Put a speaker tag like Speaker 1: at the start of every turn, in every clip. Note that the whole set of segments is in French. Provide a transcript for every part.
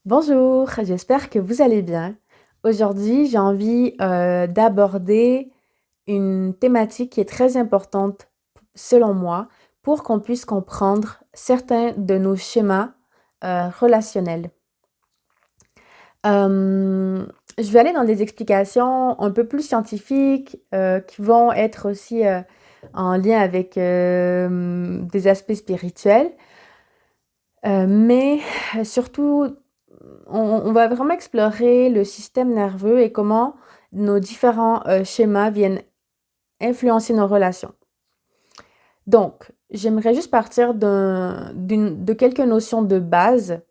Speaker 1: Bonjour, j'espère que vous allez bien. Aujourd'hui, j'ai envie d'aborder une thématique qui est très importante selon moi pour qu'on puisse comprendre certains de nos schémas relationnels. Je vais aller dans des explications un peu plus scientifiques qui vont être aussi en lien avec des aspects spirituels. Mais surtout, on va vraiment explorer le système nerveux et comment nos différents schémas viennent influencer nos relations. Donc, j'aimerais juste partir de quelques notions de base.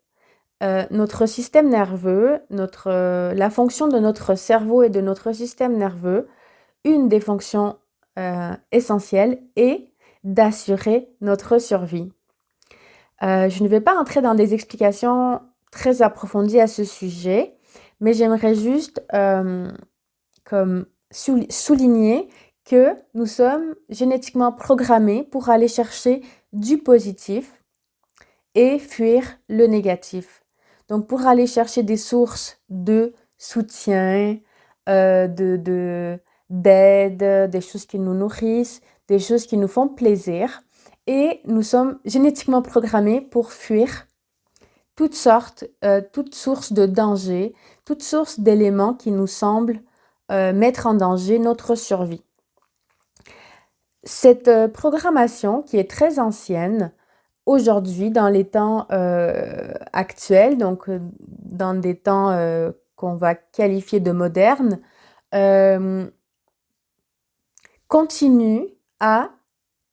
Speaker 1: Notre système nerveux, la fonction de notre cerveau et de notre système nerveux, une des fonctions essentielles est d'assurer notre survie. Je ne vais pas entrer dans des explications très approfondies à ce sujet, mais j'aimerais juste comme souligner que nous sommes génétiquement programmés pour aller chercher du positif et fuir le négatif. Donc, pour aller chercher des sources de soutien, d'aide, des choses qui nous nourrissent, des choses qui nous font plaisir. Et nous sommes génétiquement programmés pour fuir toutes sources de danger, toutes sources d'éléments qui nous semblent mettre en danger notre survie. Cette programmation qui est très ancienne, aujourd'hui, dans les temps actuels, donc dans des temps qu'on va qualifier de modernes, continue à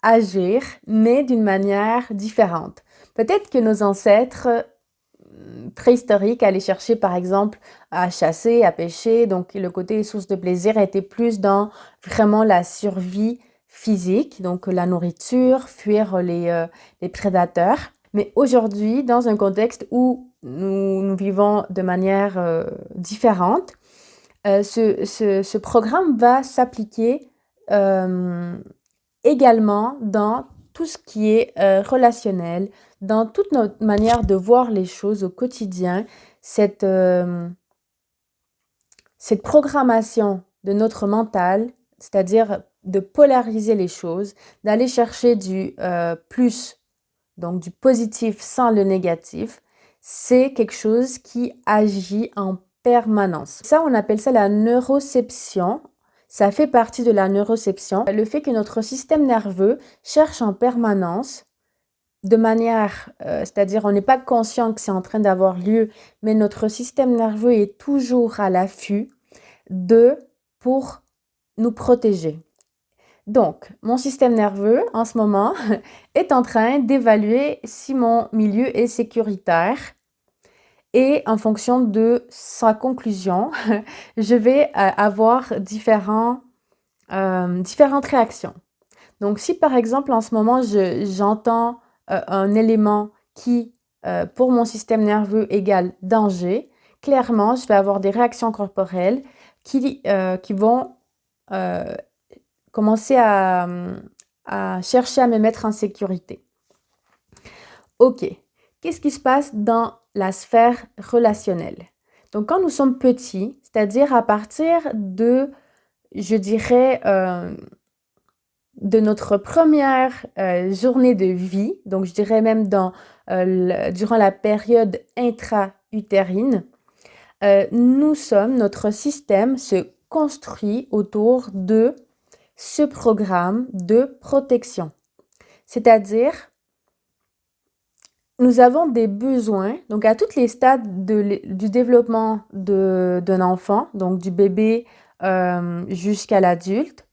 Speaker 1: agir, mais d'une manière différente. Peut-être que nos ancêtres préhistoriques allaient chercher, par exemple, à chasser, à pêcher, donc le côté source de plaisir était plus dans vraiment la survie physique, donc la nourriture, fuir les prédateurs. Mais aujourd'hui, dans un contexte où nous vivons de manière différente, ce programme va s'appliquer également dans tout ce qui est relationnel, dans toute notre manière de voir les choses au quotidien, cette programmation de notre mental, c'est-à-dire de polariser les choses, d'aller chercher du plus, donc du positif sans le négatif, c'est quelque chose qui agit en permanence. Ça, on appelle ça la neuroception. Ça fait partie de la neuroception. Le fait que notre système nerveux cherche en permanence de manière, c'est-à-dire on n'est pas conscient que c'est en train d'avoir lieu, mais notre système nerveux est toujours à l'affût pour nous protéger. Donc, mon système nerveux, en ce moment, est en train d'évaluer si mon milieu est sécuritaire. Et en fonction de sa conclusion, je vais avoir différentes réactions. Donc, si par exemple, en ce moment, j'entends un élément qui, pour mon système nerveux, égale danger, clairement, je vais avoir des réactions corporelles qui vont commencer à chercher à me mettre en sécurité. Ok, qu'est-ce qui se passe dans la sphère relationnelle? Donc, quand nous sommes petits, c'est-à-dire à partir de, je dirais, de notre première journée de vie, donc je dirais même durant la période intra-utérine, notre système se construit autour de ce programme de protection. C'est-à-dire, nous avons des besoins, donc à tous les stades du développement d'un enfant, donc du bébé jusqu'à l'adulte,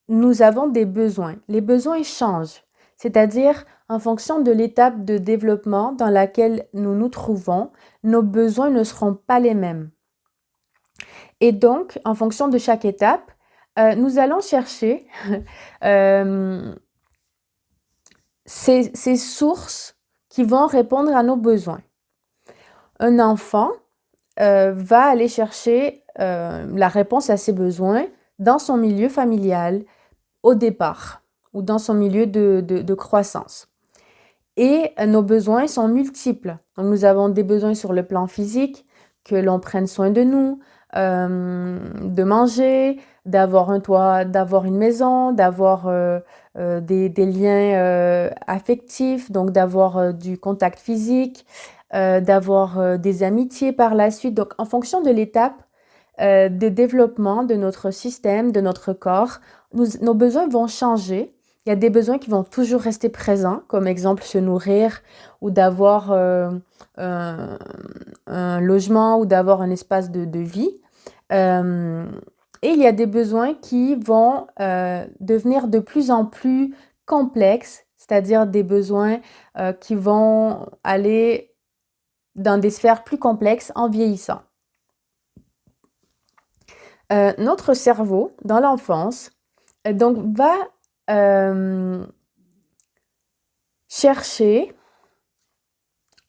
Speaker 1: nous avons des besoins. Les besoins changent, c'est-à-dire en fonction de l'étape de développement dans laquelle nous nous trouvons, nos besoins ne seront pas les mêmes. Et donc, en fonction de chaque étape, nous allons chercher ces sources qui vont répondre à nos besoins. Un enfant va aller chercher la réponse à ses besoins dans son milieu familial au départ ou dans son milieu de croissance. Et nos besoins sont multiples. Donc, nous avons des besoins sur le plan physique, que l'on prenne soin de nous, de manger, d'avoir un toit, d'avoir une maison, d'avoir des liens affectifs, donc d'avoir du contact physique, d'avoir des amitiés par la suite. Donc, en fonction de l'étape de développement de notre système, de notre corps, nos besoins vont changer. Il y a des besoins qui vont toujours rester présents, comme exemple se nourrir ou d'avoir un, un logement ou d'avoir un espace de vie. Euh, et il y a des besoins qui vont devenir de plus en plus complexes, c'est-à-dire des besoins qui vont aller dans des sphères plus complexes en vieillissant. Notre cerveau, dans l'enfance, donc va chercher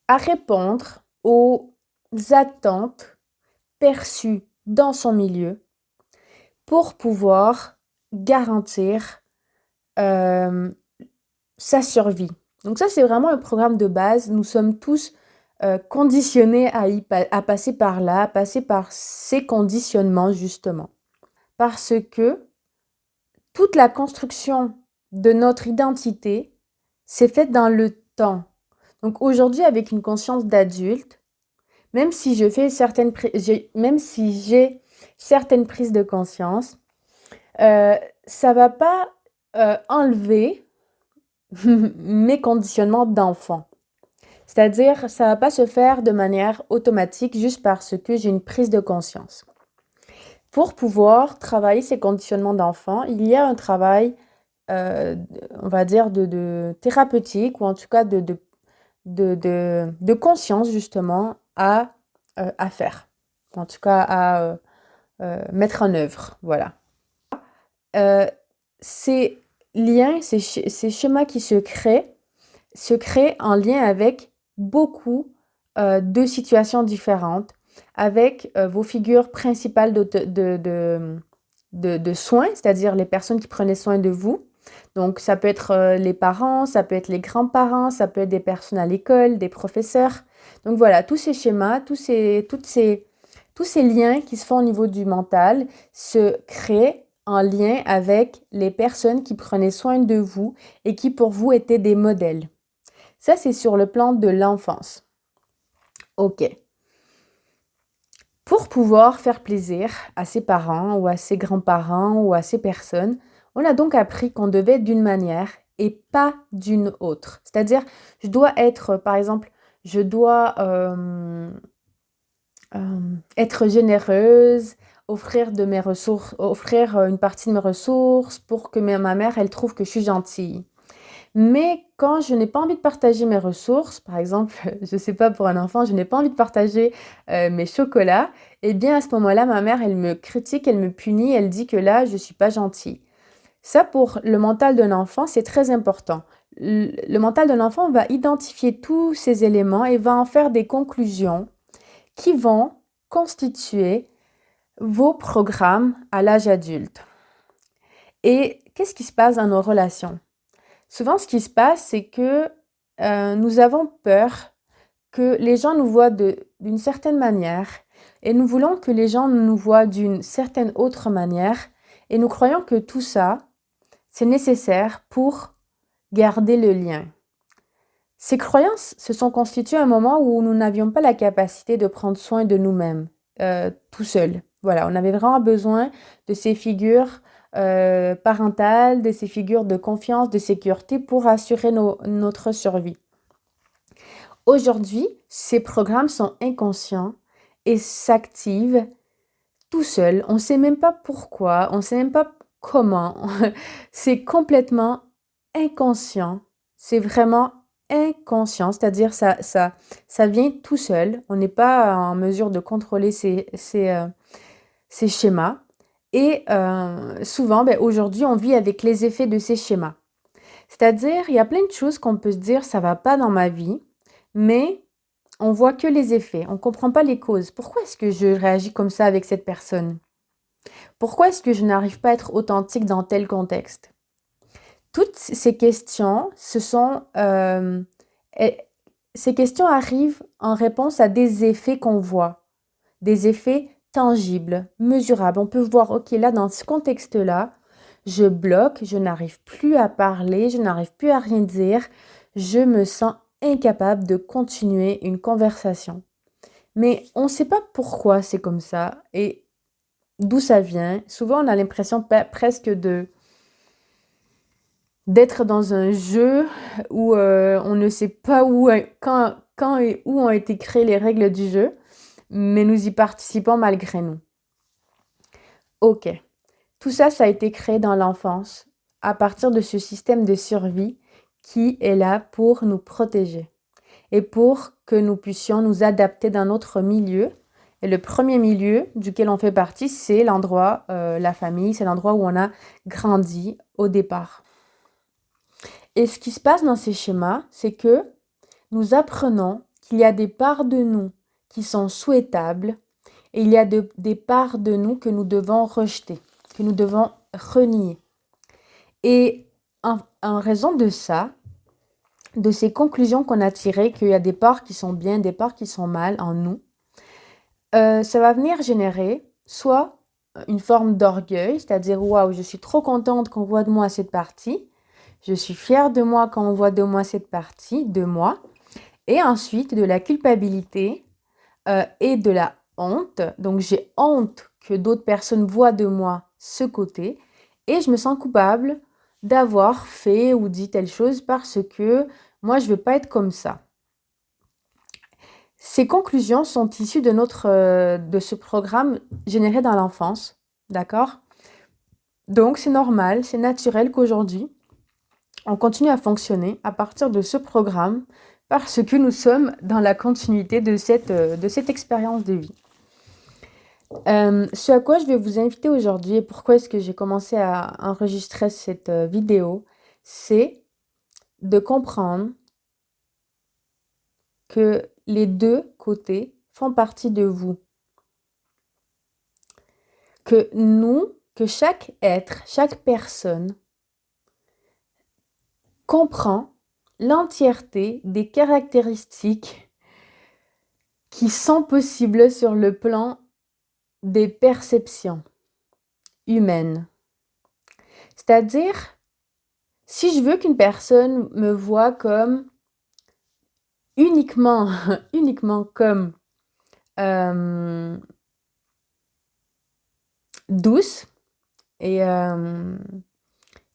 Speaker 1: à répondre aux attentes perçues dans son milieu pour pouvoir garantir sa survie. Donc ça, c'est vraiment un programme de base. Nous sommes tous conditionnés à passer par là, à passer par ces conditionnements, justement. Parce que toute la construction de notre identité s'est faite dans le temps. Donc aujourd'hui, avec une conscience d'adulte, même si je fais même si j'ai certaines prises de conscience, ça va pas enlever mes conditionnements d'enfant. C'est-à-dire, ça va pas se faire de manière automatique juste parce que j'ai une prise de conscience. Pour pouvoir travailler ces conditionnements d'enfant, il y a un travail, on va dire, de thérapeutique ou en tout cas de conscience justement à faire. En tout cas, à mettre en œuvre. Voilà. Ces liens, ces schémas qui se créent en lien avec beaucoup de situations différentes, avec vos figures principales de soins, c'est-à-dire les personnes qui prenaient soin de vous. Donc, ça peut être les parents, ça peut être les grands-parents, ça peut être des personnes à l'école, des professeurs. Donc voilà, tous ces schémas, tous ces liens qui se font au niveau du mental se créent en lien avec les personnes qui prenaient soin de vous et qui pour vous étaient des modèles. Ça, c'est sur le plan de l'enfance. OK. Pour pouvoir faire plaisir à ses parents ou à ses grands-parents ou à ces personnes, on a donc appris qu'on devait être d'une manière et pas d'une autre. C'est-à-dire, je dois être, par exemple, je dois être généreuse, offrir de mes ressources, offrir une partie de mes ressources pour que ma mère, elle trouve que je suis gentille. Mais quand je n'ai pas envie de partager mes ressources, par exemple, je ne sais pas, pour un enfant, je n'ai pas envie de partager mes chocolats, eh bien à ce moment-là, ma mère, elle me critique, elle me punit, elle dit que là, je ne suis pas gentille. Ça, pour le mental d'un enfant, c'est très important. Le mental d'un enfant va identifier tous ces éléments et va en faire des conclusions qui vont constituer vos programmes à l'âge adulte. Et qu'est-ce qui se passe dans nos relations? Souvent, ce qui se passe, c'est que nous avons peur que les gens nous voient d'une certaine manière et nous voulons que les gens nous voient d'une certaine autre manière et nous croyons que tout ça, c'est nécessaire pour garder le lien. Ces croyances se sont constituées à un moment où nous n'avions pas la capacité de prendre soin de nous-mêmes tout seuls. Voilà, on avait vraiment besoin de ces figures parentales, de ces figures de confiance, de sécurité pour assurer notre survie. Aujourd'hui, ces programmes sont inconscients et s'activent tout seuls. On ne sait même pas pourquoi, on ne sait même pas comment. C'est complètement inconscient. C'est vraiment inconscient, c'est-à-dire ça vient tout seul. On n'est pas en mesure de contrôler ces schémas. Et souvent, aujourd'hui, on vit avec les effets de ces schémas. C'est-à-dire, il y a plein de choses qu'on peut se dire, ça va pas dans ma vie, mais on voit que les effets, on ne comprend pas les causes. Pourquoi est-ce que je réagis comme ça avec cette personne? Pourquoi est-ce que je n'arrive pas à être authentique dans tel contexte? Toutes ces questions se sont Et ces questions arrivent en réponse à des effets qu'on voit, des effets tangibles, mesurables. On peut voir, ok, là, dans ce contexte-là, je bloque, je n'arrive plus à parler, je n'arrive plus à rien dire, je me sens incapable de continuer une conversation. Mais on ne sait pas pourquoi c'est comme ça et d'où ça vient. Souvent, on a l'impression presque d'être dans un jeu où on ne sait pas quand et où ont été créées les règles du jeu, mais nous y participons malgré nous. Ok, tout ça, ça a été créé dans l'enfance à partir de ce système de survie qui est là pour nous protéger et pour que nous puissions nous adapter dans notre milieu. Et le premier milieu duquel on fait partie, c'est l'endroit, la famille, c'est l'endroit où on a grandi au départ. Et ce qui se passe dans ces schémas, c'est que nous apprenons qu'il y a des parts de nous qui sont souhaitables et il y a des parts de nous que nous devons rejeter, que nous devons renier. Et en raison de ça, de ces conclusions qu'on a tirées, qu'il y a des parts qui sont bien, des parts qui sont mal en nous, ça va venir générer soit une forme d'orgueil, c'est-à-dire waouh, je suis trop contente qu'on voit de moi cette partie, je suis fière de moi quand on voit de moi cette partie, de moi, et ensuite de la culpabilité et de la honte. Donc j'ai honte que d'autres personnes voient de moi ce côté et je me sens coupable d'avoir fait ou dit telle chose parce que moi je veux pas être comme ça. Ces conclusions sont issues de ce programme généré dans l'enfance, d'accord? Donc c'est normal, c'est naturel qu'aujourd'hui on continue à fonctionner à partir de ce programme parce que nous sommes dans la continuité de cette expérience de vie. Ce à quoi je vais vous inviter aujourd'hui et pourquoi est-ce que j'ai commencé à enregistrer cette vidéo, c'est de comprendre que les deux côtés font partie de vous. Que chaque être, chaque personne comprend l'entièreté des caractéristiques qui sont possibles sur le plan des perceptions humaines. C'est-à-dire, si je veux qu'une personne me voit comme uniquement comme douce et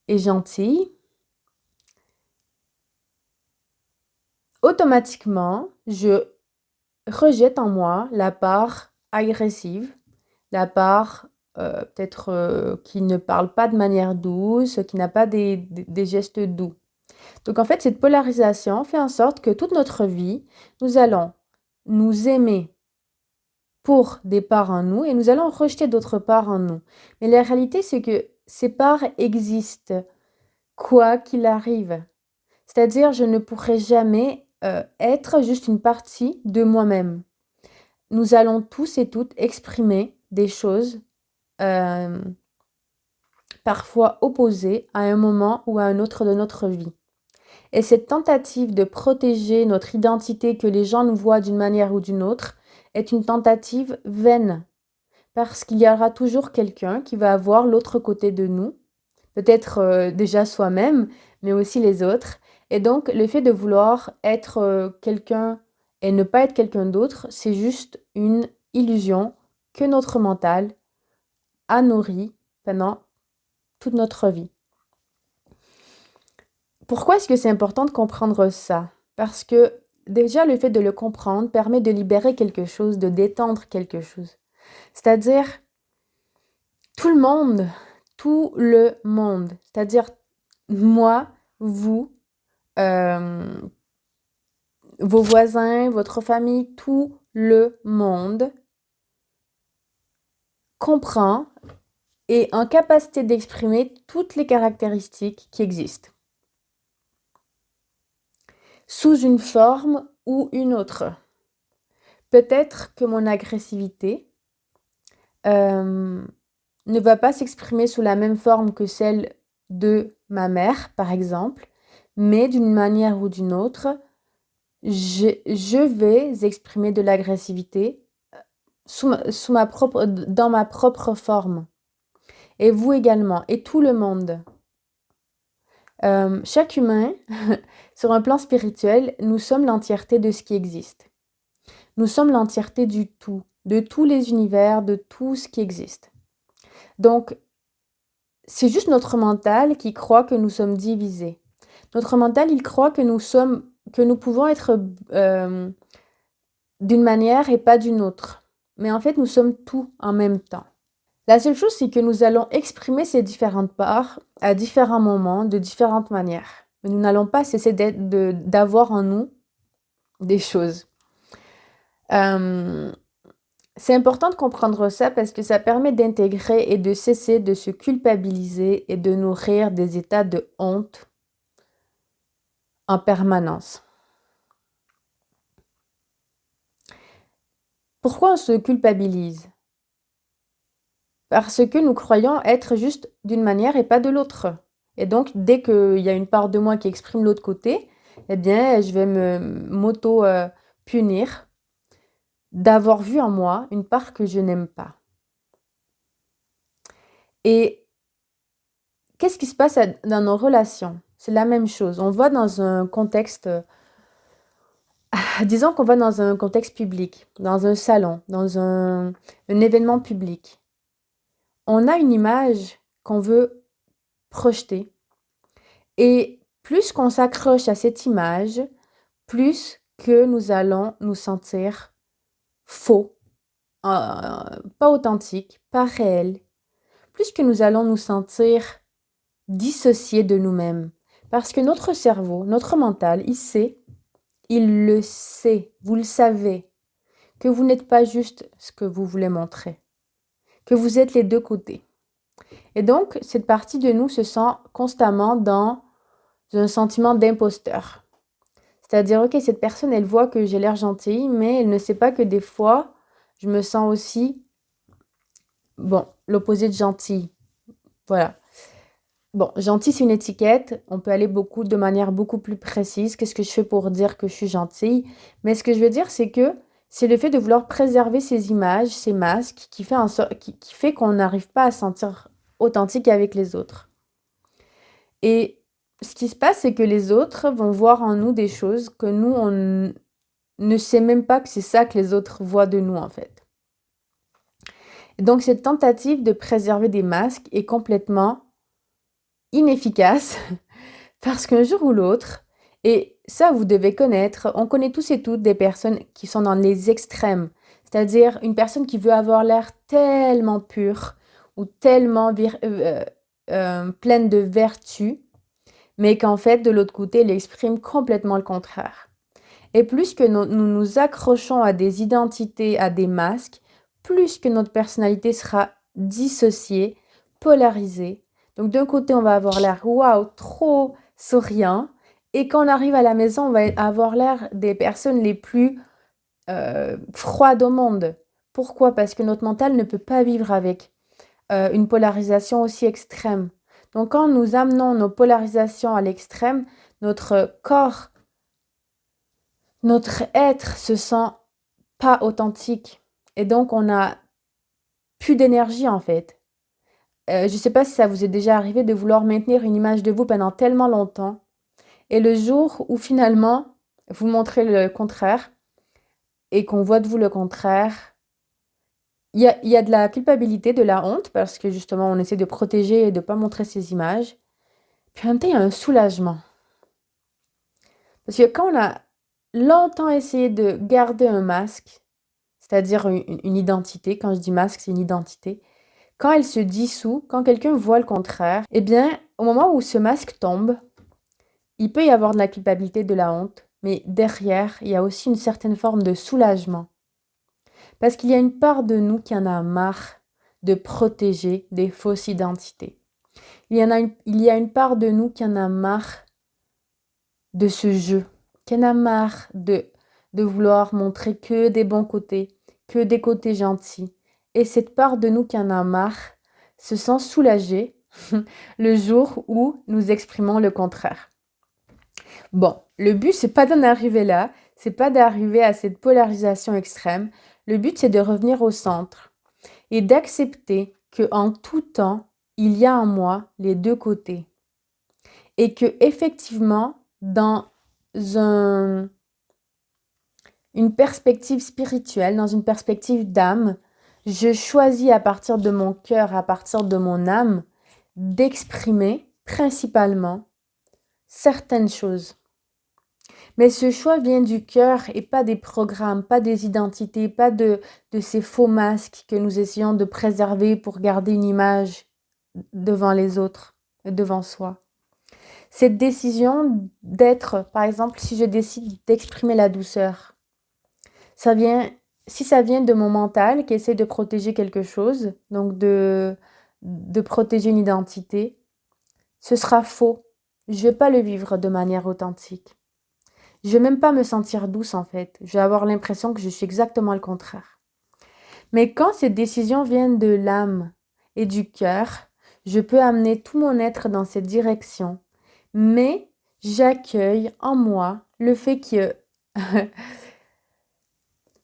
Speaker 1: gentille, automatiquement, je rejette en moi la part agressive, la part peut-être qui ne parle pas de manière douce, qui n'a pas des gestes doux. Donc en fait, cette polarisation fait en sorte que toute notre vie, nous allons nous aimer pour des parts en nous et nous allons rejeter d'autres parts en nous. Mais la réalité, c'est que ces parts existent, quoi qu'il arrive. C'est-à-dire, je ne pourrai jamais être juste une partie de moi-même. Nous allons tous et toutes exprimer des choses parfois opposées à un moment ou à un autre de notre vie. Et cette tentative de protéger notre identité, que les gens nous voient d'une manière ou d'une autre, est une tentative vaine. Parce qu'il y aura toujours quelqu'un qui va avoir l'autre côté de nous, peut-être déjà soi-même, mais aussi les autres. Et donc, le fait de vouloir être quelqu'un et ne pas être quelqu'un d'autre, c'est juste une illusion que notre mental a nourri pendant toute notre vie. Pourquoi est-ce que c'est important de comprendre ça? Parce que déjà, le fait de le comprendre permet de libérer quelque chose, de détendre quelque chose. C'est-à-dire, tout le monde, c'est-à-dire moi, vous, vos voisins, votre famille, tout le monde comprend et est en capacité d'exprimer toutes les caractéristiques qui existent, sous une forme ou une autre. Peut-être que mon agressivité ne va pas s'exprimer sous la même forme que celle de ma mère, par exemple, mais d'une manière ou d'une autre, je vais exprimer de l'agressivité dans ma propre forme. Et vous également, et tout le monde. Chaque humain, sur un plan spirituel, nous sommes l'entièreté de ce qui existe. Nous sommes l'entièreté du tout, de tous les univers, de tout ce qui existe. Donc, c'est juste notre mental qui croit que nous sommes divisés. Notre mental, il croit que nous pouvons être d'une manière et pas d'une autre. Mais en fait, nous sommes tout en même temps. La seule chose, c'est que nous allons exprimer ces différentes parts à différents moments, de différentes manières. Mais nous n'allons pas cesser d'avoir en nous des choses. C'est important de comprendre ça parce que ça permet d'intégrer et de cesser de se culpabiliser et de nourrir des états de honte en permanence. Pourquoi on se culpabilise? Parce que nous croyons être juste d'une manière et pas de l'autre. Et donc, dès qu'il y a une part de moi qui exprime l'autre côté, eh bien, je vais m'auto-punir d'avoir vu en moi une part que je n'aime pas. Et qu'est-ce qui se passe dans nos relations? C'est la même chose. On va dans un contexte, disons qu'on va dans un contexte public, dans un salon, dans un événement public. On a une image qu'on veut projeter. Et plus qu'on s'accroche à cette image, plus que nous allons nous sentir faux, pas authentiques, pas réels. Plus que nous allons nous sentir dissociés de nous-mêmes. Parce que notre cerveau, notre mental, il le sait, vous le savez, que vous n'êtes pas juste ce que vous voulez montrer, que vous êtes les deux côtés. Et donc, cette partie de nous se sent constamment dans un sentiment d'imposteur. C'est-à-dire, ok, cette personne, elle voit que j'ai l'air gentille, mais elle ne sait pas que des fois, je me sens aussi, l'opposé de gentille. Voilà. Bon, gentil, c'est une étiquette. On peut aller de manière beaucoup plus précise. Qu'est-ce que je fais pour dire que je suis gentille? Mais ce que je veux dire, c'est que c'est le fait de vouloir préserver ces images, ces masques, qui fait qu'on n'arrive pas à se sentir authentique avec les autres. Et ce qui se passe, c'est que les autres vont voir en nous des choses que nous, on ne sait même pas que c'est ça que les autres voient de nous, en fait. Et donc, cette tentative de préserver des masques est complètement inefficace parce qu'un jour ou l'autre, et ça, vous devez connaître, on connaît tous et toutes des personnes qui sont dans les extrêmes, c'est-à-dire une personne qui veut avoir l'air tellement pure ou tellement pleine de vertu, mais qu'en fait, de l'autre côté, elle exprime complètement le contraire. Et plus que nous nous accrochons à des identités, à des masques, plus que notre personnalité sera dissociée, polarisée. Donc d'un côté, on va avoir l'air waouh, trop souriant, et quand on arrive à la maison, on va avoir l'air des personnes les plus froides au monde. Pourquoi? Parce que notre mental ne peut pas vivre avec une polarisation aussi extrême. Donc quand nous amenons nos polarisations à l'extrême, notre corps, notre être se sent pas authentique. Et donc on a plus d'énergie en fait. Je ne sais pas si ça vous est déjà arrivé de vouloir maintenir une image de vous pendant tellement longtemps. Et le jour où finalement vous montrez le contraire et qu'on voit de vous le contraire, il y a de la culpabilité, de la honte, parce que justement on essaie de protéger et de ne pas montrer ces images. Puis en même temps, il y a un soulagement. Parce que quand on a longtemps essayé de garder un masque, c'est-à-dire une identité, quand je dis masque, c'est une identité, quand elle se dissout, quand quelqu'un voit le contraire, eh bien, au moment où ce masque tombe, il peut y avoir de la culpabilité, de la honte, mais derrière, il y a aussi une certaine forme de soulagement. Parce qu'il y a une part de nous qui en a marre de protéger des fausses identités. Il y a une part de nous qui en a marre de ce jeu, qui en a marre de vouloir montrer que des bons côtés, que des côtés gentils. Et cette part de nous qui en a marre se sent soulagée le jour où nous exprimons le contraire. Bon, le but, c'est pas d'en arriver là, C'est pas d'arriver à cette polarisation extrême. Le but, c'est de revenir au centre et d'accepter que en tout temps, il y a en moi les deux côtés et que effectivement, dans un- une perspective spirituelle, dans une perspective d'âme, je choisis à partir de mon cœur, à partir de mon âme, d'exprimer principalement certaines choses. Mais ce choix vient du cœur et pas des programmes, pas des identités, pas de ces faux masques que nous essayons de préserver pour garder une image devant les autres, devant soi. Cette décision d'être, par exemple, si je décide d'exprimer la douceur, ça vient, si ça vient de mon mental qui essaie de protéger quelque chose, donc de protéger une identité, ce sera faux. Je vais pas le vivre de manière authentique. Je vais même pas me sentir douce en fait. Je vais avoir l'impression que je suis exactement le contraire. Mais quand ces décisions viennent de l'âme et du cœur, je peux amener tout mon être dans cette direction. Mais j'accueille en moi le fait que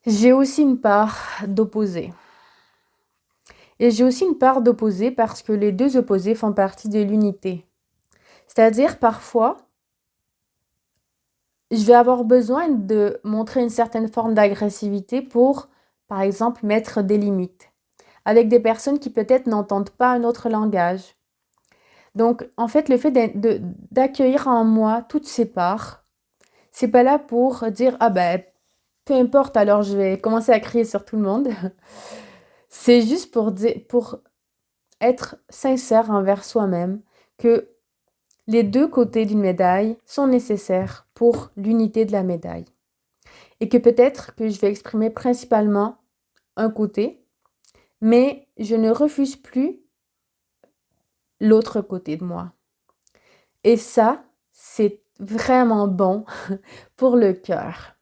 Speaker 1: j'ai aussi une part d'opposé. Et j'ai aussi une part d'opposé parce que les deux opposés font partie de l'unité. C'est-à-dire parfois, je vais avoir besoin de montrer une certaine forme d'agressivité pour, par exemple, mettre des limites avec des personnes qui peut-être n'entendent pas un autre langage. Donc, en fait, le fait d'accueillir en moi toutes ces parts, c'est pas là pour dire ah ben peu importe, alors je vais commencer à crier sur tout le monde. C'est juste pour dire, pour être sincère envers soi-même que les deux côtés d'une médaille sont nécessaires pour l'unité de la médaille. Et que peut-être que je vais exprimer principalement un côté, mais je ne refuse plus l'autre côté de moi. Et ça, c'est vraiment bon pour le cœur.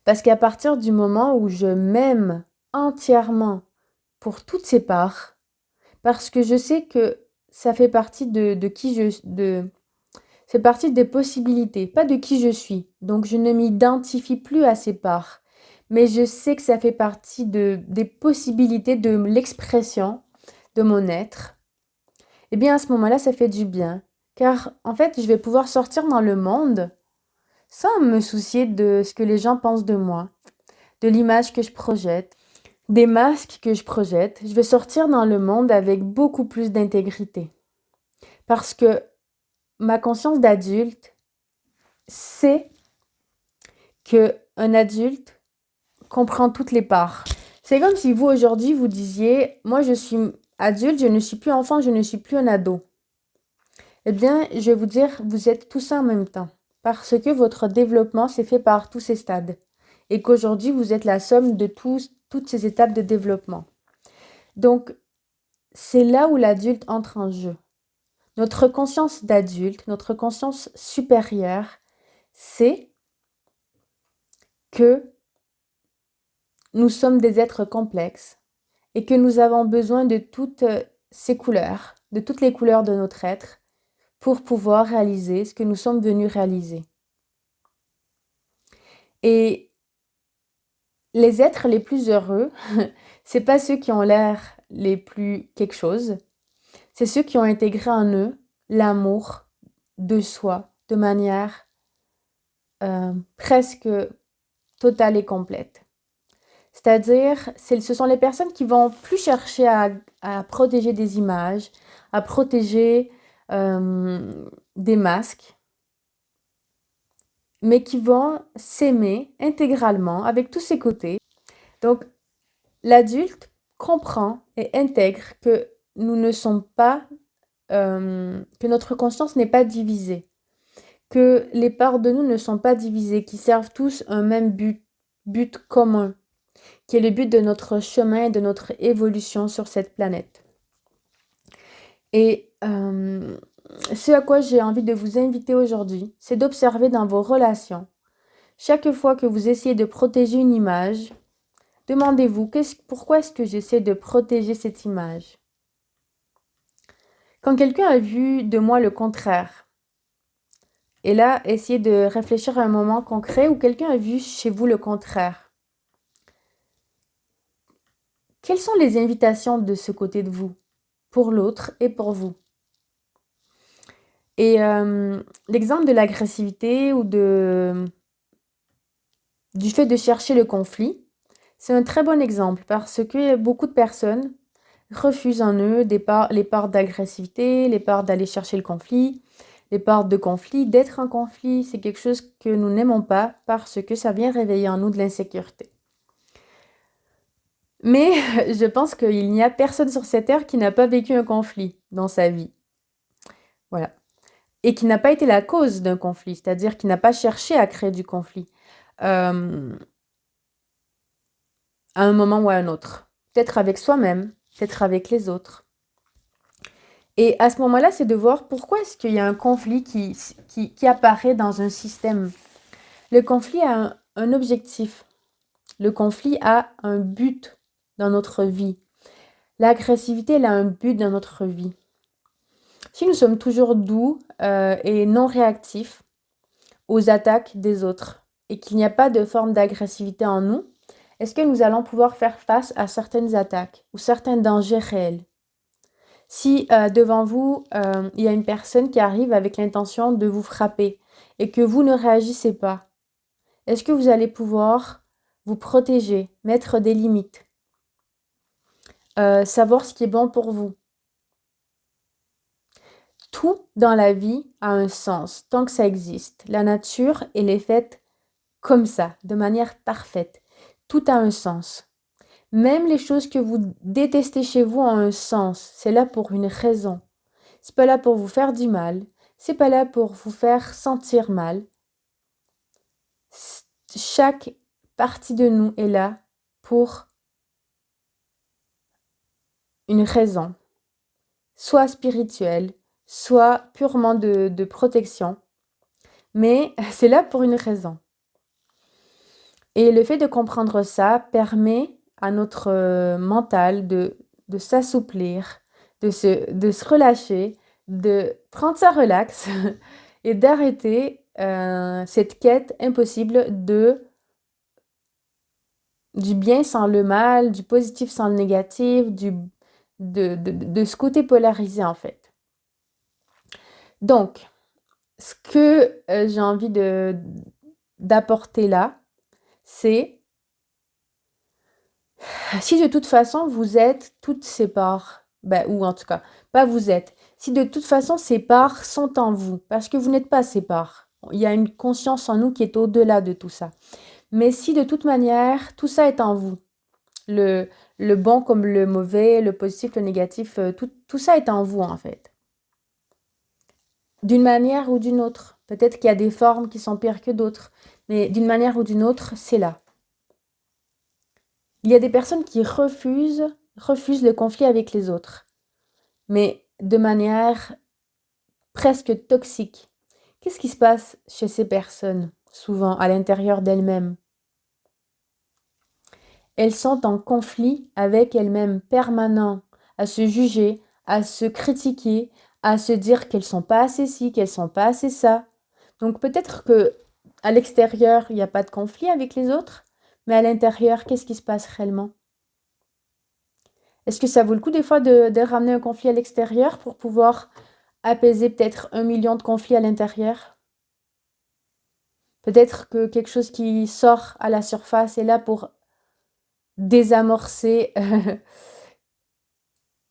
Speaker 1: Parce qu'à partir du moment où je m'aime entièrement pour toutes ces parts, parce que je sais que ça fait partie de qui c'est partie des possibilités, pas de qui je suis. Donc je ne m'identifie plus à ces parts, mais je sais que ça fait partie des possibilités de l'expression de mon être. Eh bien à ce moment-là, ça fait du bien. Car en fait, je vais pouvoir sortir dans le monde sans me soucier de ce que les gens pensent de moi, de l'image que je projette, des masques que je projette. Je vais sortir dans le monde avec beaucoup plus d'intégrité. Parce que ma conscience d'adulte sait qu'un adulte comprend toutes les parts. C'est comme si vous, aujourd'hui, vous disiez, moi, je suis adulte, je ne suis plus enfant, je ne suis plus un ado. Eh bien, je vais vous dire, vous êtes tout ça en même temps. Parce que votre développement s'est fait par tous ces stades. Et qu'aujourd'hui, vous êtes la somme de toutes ces étapes de développement. Donc, c'est là où l'adulte entre en jeu. Notre conscience d'adulte, notre conscience supérieure, c'est que nous sommes des êtres complexes et que nous avons besoin de toutes ces couleurs, de toutes les couleurs de notre être pour pouvoir réaliser ce que nous sommes venus réaliser. Et les êtres les plus heureux, c'est pas ceux qui ont l'air les plus quelque chose, c'est ceux qui ont intégré en eux l'amour de soi de manière presque totale et complète. C'est-à-dire, ce sont les personnes qui vont plus chercher à protéger des images, à protéger des masques, mais qui vont s'aimer intégralement avec tous ses côtés. Donc, l'adulte comprend et intègre que nous ne sommes pas, que notre conscience n'est pas divisée, que les parts de nous ne sont pas divisées, qui servent tous un même but commun, qui est le but de notre chemin et de notre évolution sur cette planète. Et ce à quoi j'ai envie de vous inviter aujourd'hui, c'est d'observer dans vos relations. Chaque fois que vous essayez de protéger une image, demandez-vous pourquoi est-ce que j'essaie de protéger cette image? Quand quelqu'un a vu de moi le contraire, Et là, essayez de réfléchir à un moment concret où quelqu'un a vu chez vous le contraire. Quelles sont les invitations de ce côté de vous, pour l'autre et pour vous? Et l'exemple de l'agressivité ou du fait de chercher le conflit, c'est un très bon exemple parce que beaucoup de personnes refusent en eux les parts d'agressivité, les parts d'aller chercher le conflit, les parts de conflit, d'être en conflit. C'est quelque chose que nous n'aimons pas parce que ça vient réveiller en nous de l'insécurité. Mais je pense qu'il n'y a personne sur cette terre qui n'a pas vécu un conflit dans sa vie. Voilà. Et qui n'a pas été la cause d'un conflit, c'est-à-dire qui n'a pas cherché à créer du conflit euh, à un moment ou à un autre. Peut-être avec soi-même, peut-être avec les autres. Et à ce moment-là, c'est de voir pourquoi est-ce qu'il y a un conflit qui apparaît dans un système. Le conflit a un objectif. Le conflit a un but dans notre vie. L'agressivité, elle a un but dans notre vie. Si nous sommes toujours doux et non réactifs aux attaques des autres et qu'il n'y a pas de forme d'agressivité en nous, est-ce que nous allons pouvoir faire face à certaines attaques ou certains dangers réels? Si devant vous, il y a une personne qui arrive avec l'intention de vous frapper et que vous ne réagissez pas, est-ce que vous allez pouvoir vous protéger, mettre des limites, savoir ce qui est bon pour vous? Tout dans la vie a un sens, tant que ça existe. La nature, elle est faite comme ça, de manière parfaite. Tout a un sens. Même les choses que vous détestez chez vous ont un sens. C'est là pour une raison. C'est pas là pour vous faire du mal. C'est pas là pour vous faire sentir mal. Chaque partie de nous est là pour une raison, soit spirituelle, soit purement de protection. Mais c'est là pour une raison. Et le fait de comprendre ça permet à notre mental de s'assouplir, de se relâcher, de prendre ça relax et d'arrêter cette quête impossible du bien sans le mal, du positif sans le négatif, de ce côté polarisé en fait. Donc, ce que j'ai envie d'apporter là, c'est si de toute façon vous êtes toutes ces parts, ou en tout cas, pas vous êtes, si de toute façon ces parts sont en vous, parce que vous n'êtes pas ces parts, il y a une conscience en nous qui est au-delà de tout ça. Mais si de toute manière, tout ça est en vous, le, le bon comme le mauvais, le positif, le négatif, tout ça est en vous en fait. D'une manière ou d'une autre. Peut-être qu'il y a des formes qui sont pires que d'autres, mais d'une manière ou d'une autre, c'est là. Il y a des personnes qui refusent le conflit avec les autres, mais de manière presque toxique. Qu'est-ce qui se passe chez ces personnes, souvent à l'intérieur d'elles-mêmes? Elles sont en conflit avec elles-mêmes permanent, à se juger, à se critiquer, à se dire qu'elles sont pas assez ci, qu'elles sont pas assez ça. Donc peut-être que à l'extérieur, il n'y a pas de conflit avec les autres, mais à l'intérieur, qu'est-ce qui se passe réellement? Est-ce que ça vaut le coup des fois de ramener un conflit à l'extérieur pour pouvoir apaiser peut-être 1 million de conflits à l'intérieur? Peut-être que quelque chose qui sort à la surface est là pour désamorcer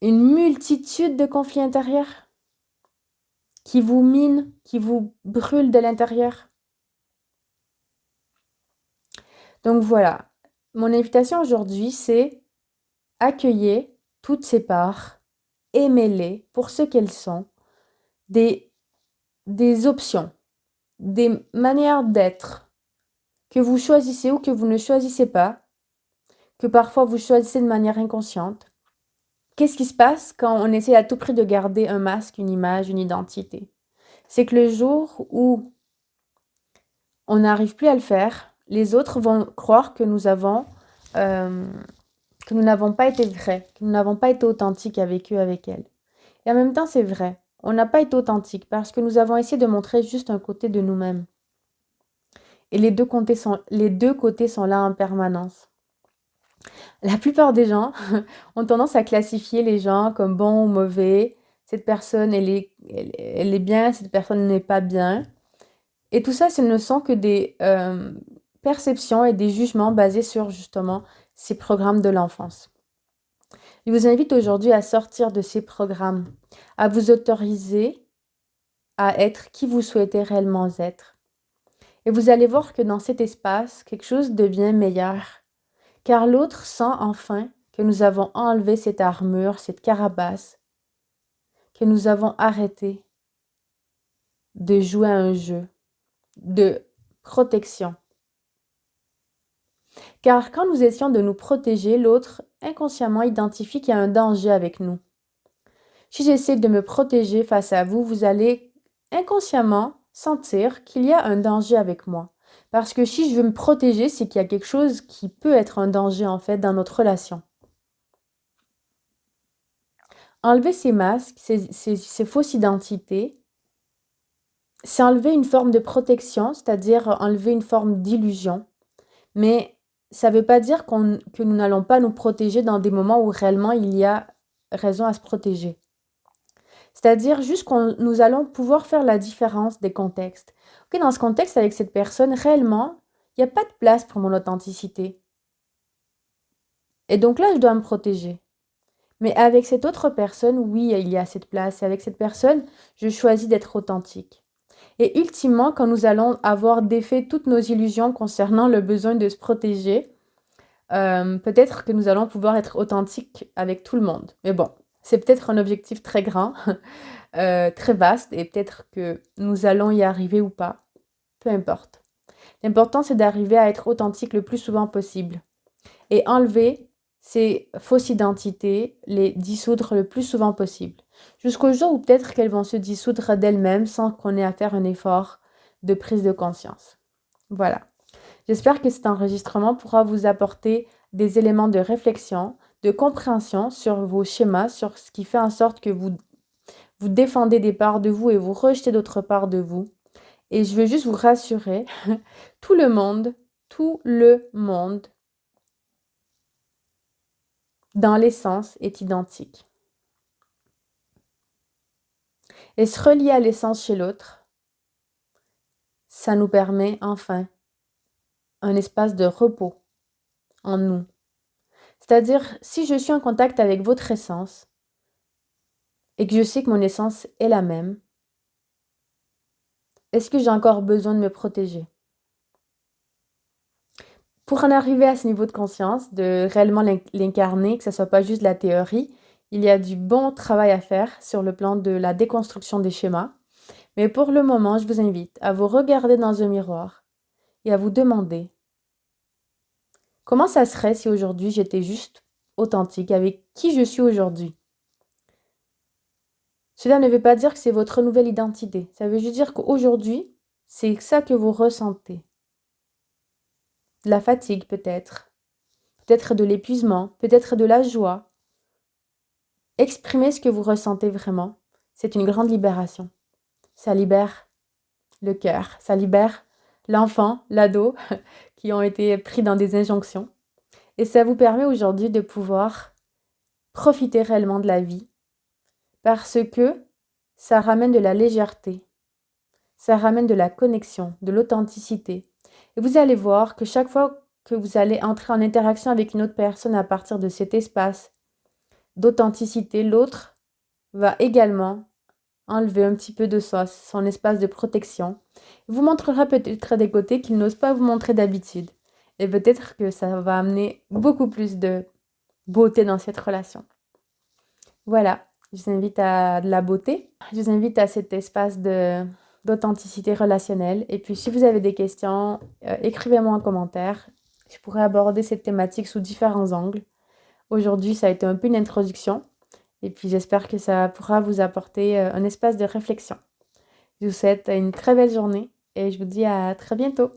Speaker 1: une multitude de conflits intérieurs qui vous minent, qui vous brûlent de l'intérieur. Donc voilà, mon invitation aujourd'hui, c'est accueillir toutes ces parts, aimez-les pour ce qu'elles sont, des options, des manières d'être que vous choisissez ou que vous ne choisissez pas, que parfois vous choisissez de manière inconsciente. Qu'est-ce qui se passe quand on essaie à tout prix de garder un masque, une image, une identité? C'est que le jour où on n'arrive plus à le faire, les autres vont croire que que nous n'avons pas été vrais, que nous n'avons pas été authentiques avec eux, avec elles. Et en même temps, c'est vrai. on n'a pas été authentique parce que nous avons essayé de montrer juste un côté de nous-mêmes. Et les deux côtés sont là en permanence. La plupart des gens ont tendance à classifier les gens comme bons ou mauvais. Cette personne, elle est bien, cette personne n'est pas bien. Et tout ça, ce ne sont que des perceptions et des jugements basés sur justement ces programmes de l'enfance. Je vous invite aujourd'hui à sortir de ces programmes, à vous autoriser à être qui vous souhaitez réellement être. Et vous allez voir que dans cet espace, quelque chose devient meilleur. Car l'autre sent enfin que nous avons enlevé cette armure, cette carapace, que nous avons arrêté de jouer à un jeu de protection. Car quand nous essayons de nous protéger, l'autre inconsciemment identifie qu'il y a un danger avec nous. Si j'essaie de me protéger face à vous, vous allez inconsciemment sentir qu'il y a un danger avec moi. Parce que si je veux me protéger, c'est qu'il y a quelque chose qui peut être un danger en fait dans notre relation. Enlever ces masques, ces fausses identités, c'est enlever une forme de protection, c'est-à-dire enlever une forme d'illusion. Mais ça ne veut pas dire que nous n'allons pas nous protéger dans des moments où réellement il y a raison à se protéger. C'est-à-dire juste que nous allons pouvoir faire la différence des contextes. Ok, dans ce contexte avec cette personne, réellement, il n'y a pas de place pour mon authenticité. Et donc là, je dois me protéger. Mais avec cette autre personne, oui, il y a cette place. Et avec cette personne, je choisis d'être authentique. Et ultimement, quand nous allons avoir défait toutes nos illusions concernant le besoin de se protéger, peut-être que nous allons pouvoir être authentiques avec tout le monde. Mais bon, c'est peut-être un objectif très grand, très vaste, et peut-être que nous allons y arriver ou pas. Peu importe. L'important, c'est d'arriver à être authentique le plus souvent possible. Et enlever ces fausses identités, les dissoudre le plus souvent possible. Jusqu'au jour où peut-être qu'elles vont se dissoudre d'elles-mêmes sans qu'on ait à faire un effort de prise de conscience. Voilà. J'espère que cet enregistrement pourra vous apporter des éléments de réflexion, de compréhension sur vos schémas, sur ce qui fait en sorte que vous défendez des parts de vous et vous rejetez d'autres parts de vous. Et je veux juste vous rassurer, tout le monde, dans l'essence, est identique. Et se relier à l'essence chez l'autre, ça nous permet enfin un espace de repos en nous. C'est-à-dire, si je suis en contact avec votre essence et que je sais que mon essence est la même, est-ce que j'ai encore besoin de me protéger? Pour en arriver à ce niveau de conscience, de réellement l'incarner, que ce ne soit pas juste de la théorie, il y a du bon travail à faire sur le plan de la déconstruction des schémas. Mais pour le moment, je vous invite à vous regarder dans un miroir et à vous demander comment ça serait si aujourd'hui j'étais juste authentique avec qui je suis aujourd'hui. Cela ne veut pas dire que c'est votre nouvelle identité. Ça veut juste dire qu'aujourd'hui, c'est ça que vous ressentez. De la fatigue peut-être, peut-être de l'épuisement, peut-être de la joie. Exprimez ce que vous ressentez vraiment. C'est une grande libération. Ça libère le cœur, ça libère l'enfant, l'ado qui ont été pris dans des injonctions. Et ça vous permet aujourd'hui de pouvoir profiter réellement de la vie parce que ça ramène de la légèreté, ça ramène de la connexion, de l'authenticité. Et vous allez voir que chaque fois que vous allez entrer en interaction avec une autre personne à partir de cet espace d'authenticité, l'autre va également enlever un petit peu de ça, son espace de protection. Il vous montrera peut-être des côtés qu'il n'ose pas vous montrer d'habitude. Et peut-être que ça va amener beaucoup plus de beauté dans cette relation. Voilà, je vous invite à de la beauté. Je vous invite à cet espace d'authenticité relationnelle. Et puis, si vous avez des questions, écrivez-moi en commentaire. Je pourrais aborder cette thématique sous différents angles. Aujourd'hui, ça a été un peu une introduction. Et puis, j'espère que ça pourra vous apporter un espace de réflexion. Je vous souhaite une très belle journée et je vous dis à très bientôt.